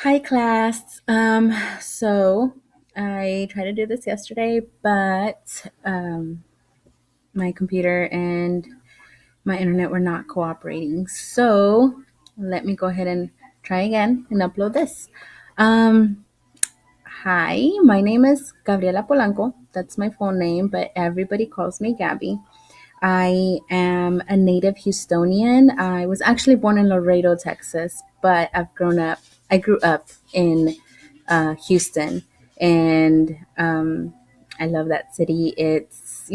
Hi, class. So I tried to do this yesterday, but my computer and my internet were not cooperating. So let me go ahead and try again and upload this. Um, Hi, my name is Gabriela Polanco. That's my full name, but everybody calls me Gabby. I am a native Houstonian. I was actually born in Laredo, Texas, but I grew up in Houston, and I love that city. It's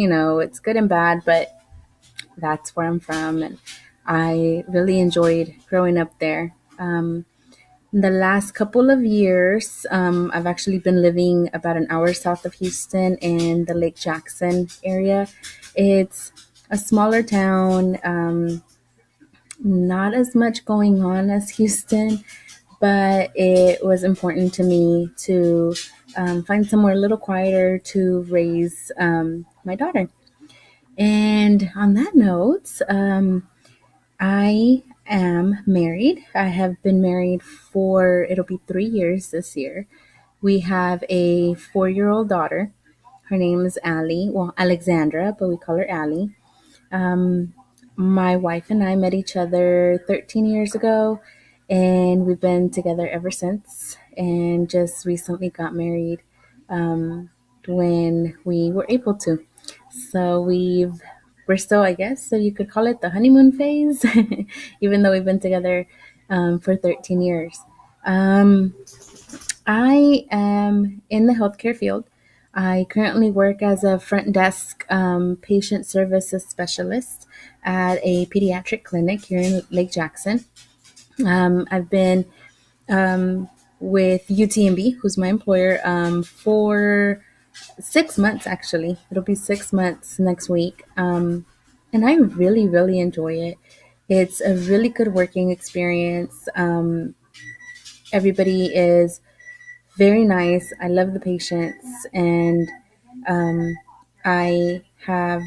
good and bad, but that's where I'm from, and I really enjoyed growing up there. The last couple of years, I've actually been living about an hour south of Houston in the Lake Jackson area. It's a smaller town, not as much going on as Houston, but it was important to me to find somewhere a little quieter to raise my daughter. And on that note, I am married. I have been married for, it'll be 3 years this year. We have a 4-year-old daughter. Her name is Allie, well, Alexandra, but we call her Allie. Um, my wife and I met each other 13 years ago, and we've been together ever since, and just recently got married when we were able to. So we're still, I guess, so you could call it the honeymoon phase, even though we've been together for 13 years. Um, I am in the healthcare field. I currently work as a front desk patient services specialist at a pediatric clinic here in Lake Jackson. I've been with UTMB, who's my employer, for 6 months actually. It'll be 6 months next week. And I really, really enjoy it. It's a really good working experience. Everybody is very nice. I love the patients, and um, I have,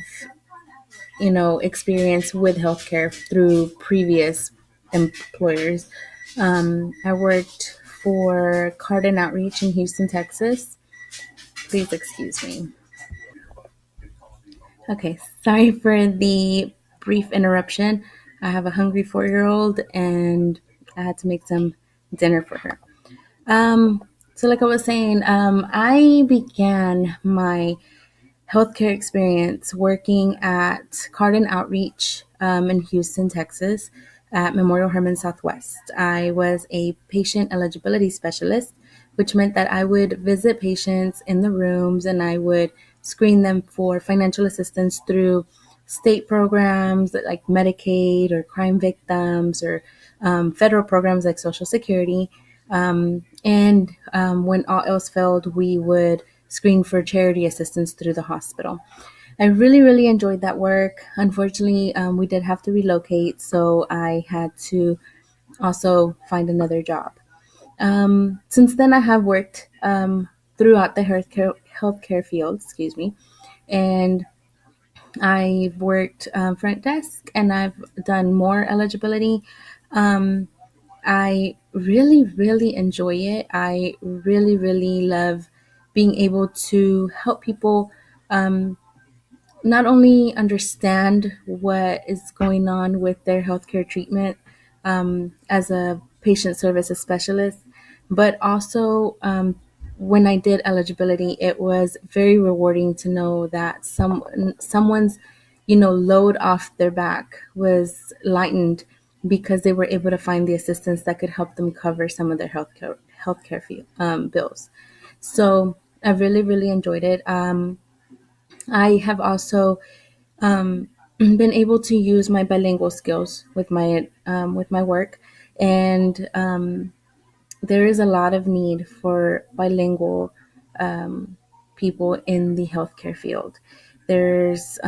experience with healthcare through previous employers. I worked for Cardin Outreach in Houston, Texas. Please excuse me. Okay, sorry for the brief interruption. I have a hungry 4-year-old, and I had to make some dinner for her. So, like I was saying, I began my healthcare experience working at Cardin Outreach in Houston, Texas, at Memorial Hermann Southwest. I was a patient eligibility specialist, which meant that I would visit patients in the rooms and I would screen them for financial assistance through state programs like Medicaid or crime victims or federal programs like Social Security. And when all else failed, we would screen for charity assistance through the hospital. I really, really enjoyed that work. Unfortunately, we did have to relocate, so I had to also find another job. Since then, I have worked throughout the healthcare field, excuse me, and I've worked front desk and I've done more eligibility. Um, I really, really enjoy it. I really, really love being able to help people not only understand what is going on with their healthcare treatment as a patient services specialist, but also when I did eligibility, it was very rewarding to know that someone's load off their back was lightened because they were able to find the assistance that could help them cover some of their healthcare bills. So I really, really enjoyed it. I have also been able to use my bilingual skills with my work, and there is a lot of need for bilingual people in the healthcare field. There's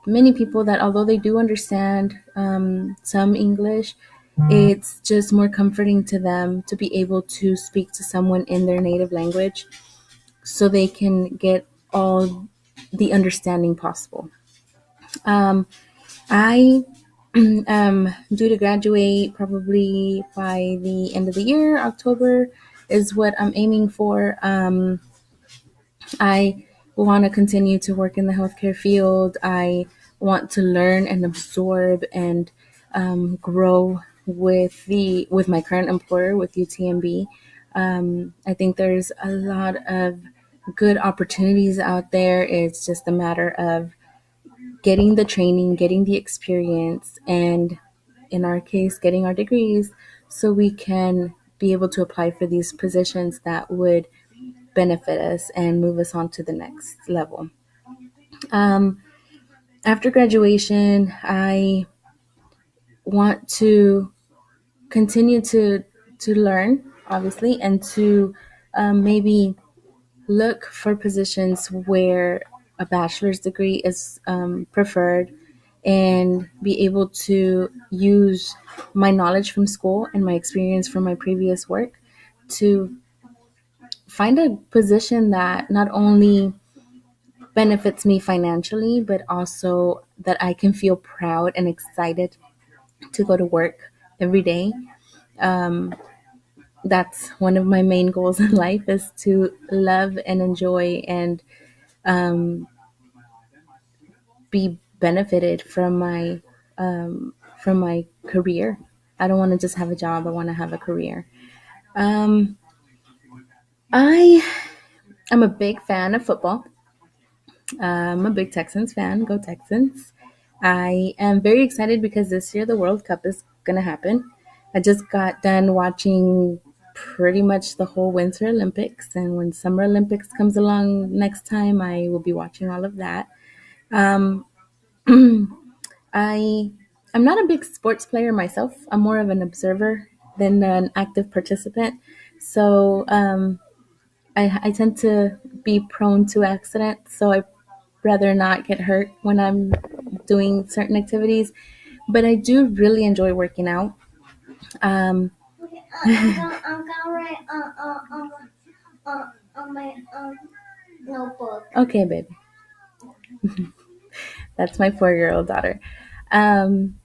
many people that, although they do understand some English, it's just more comforting to them to be able to speak to someone in their native language so they can get all the understanding possible. Um, I Due to graduate probably by the end of the year. October is what I'm aiming for. I want to continue to work in the healthcare field. I want to learn and absorb and grow with my current employer, with UTMB. I think there's a lot of good opportunities out there. It's just a matter of getting the training, getting the experience, and in our case, getting our degrees so we can be able to apply for these positions that would benefit us and move us on to the next level. Um, After graduation, I want to continue to learn, obviously, and to maybe look for positions where a bachelor's degree is preferred, and be able to use my knowledge from school and my experience from my previous work to find a position that not only benefits me financially, but also that I can feel proud and excited to go to work every day. Um, that's one of my main goals in life, is to love and enjoy and um, be benefited from my career. I don't want to just have a job. I want to have a career. Um, I am a big fan of football. I'm a big Texans fan. Go Texans. I am very excited because this year the World Cup is going to happen. I just got done watching pretty much the whole Winter Olympics, and when Summer Olympics comes along next time, I will be watching all of that. Um, I I'm not a big sports player myself. I'm more of an observer than an active participant. So I tend to be prone to accidents. So I rather not get hurt when I'm doing certain activities. But I do really enjoy working out. Um, I'm gonna write on my notebook. Okay, baby. That's my 4 year old daughter. Um,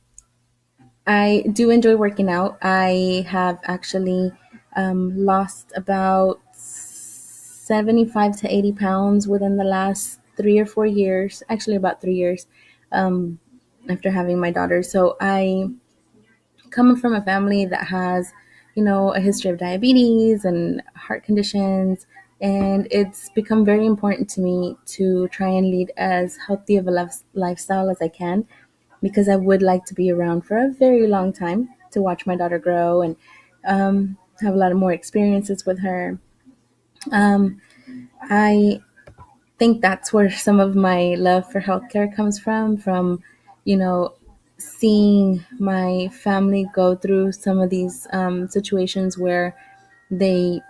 I do enjoy working out. I have actually lost about 75 to 80 pounds within the last 3 or 4 years, actually, about 3 years um, after having my daughter. So I come from a family that has, a history of diabetes and heart conditions. And it's become very important to me to try and lead as healthy of a lifestyle as I can, because I would like to be around for a very long time to watch my daughter grow and have a lot of more experiences with her. Um, I think that's where some of my love for healthcare comes from, you know, seeing my family go through some of these situations where they,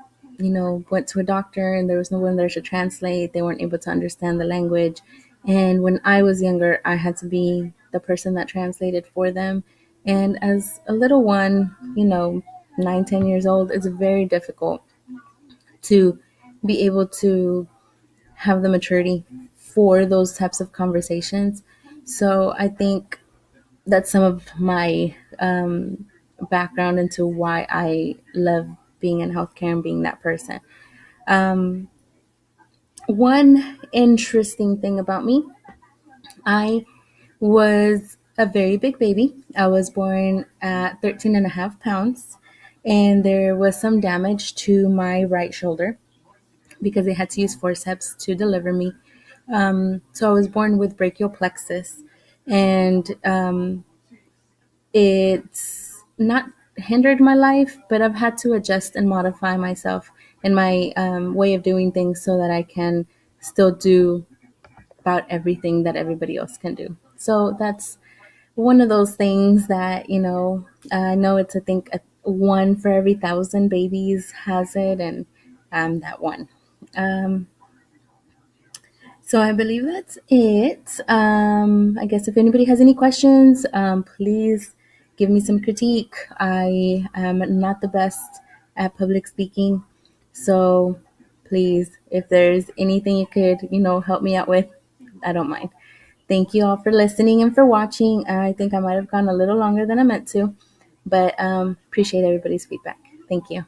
went to a doctor and there was no one there to translate. They weren't able to understand the language. And when I was younger, I had to be the person that translated for them. And as a little one, 9, 10 years old, it's very difficult to be able to have the maturity for those types of conversations. So I think that's some of my background into why I love being in healthcare and being that person. Um, One interesting thing about me, I was a very big baby. I was born at 13 and a half pounds, and there was some damage to my right shoulder because they had to use forceps to deliver me. So I was born with brachial plexus, and it's not hindered my life, but I've had to adjust and modify myself and my way of doing things so that I can still do about everything that everybody else can do. So that's one of those things that, I know it's, I think, one for every 1,000 babies has it, and that one. Um, So I believe that's it. I guess if anybody has any questions, please give me some critique. I am not the best at public speaking. So please, if there's anything you could, help me out with, I don't mind. Thank you all for listening and for watching. I think I might have gone a little longer than I meant to, but appreciate everybody's feedback. Thank you.